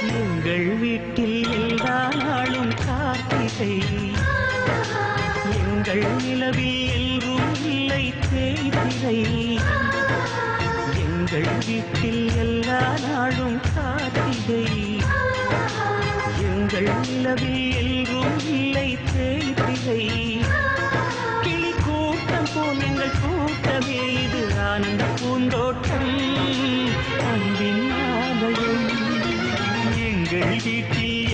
எங்கள் வீட்டில் எல்லா நாளும் கார்த்திகை, எங்கள் நிலவில் எல்லோரும் இல்லை தேய்திரை. எங்கள் வீட்டில் எல்லா நாளும் கார்த்திகை, எங்கள் நிலவில் எல்லோரும் இல்லை தேய்திரை. கிளி கூட்டம் போல் எங்கள் கூட்டமே, இது ஆனந்த பூந்தோட்டம், அன்பின் ஆலயம். எங்கள் வீட்டில்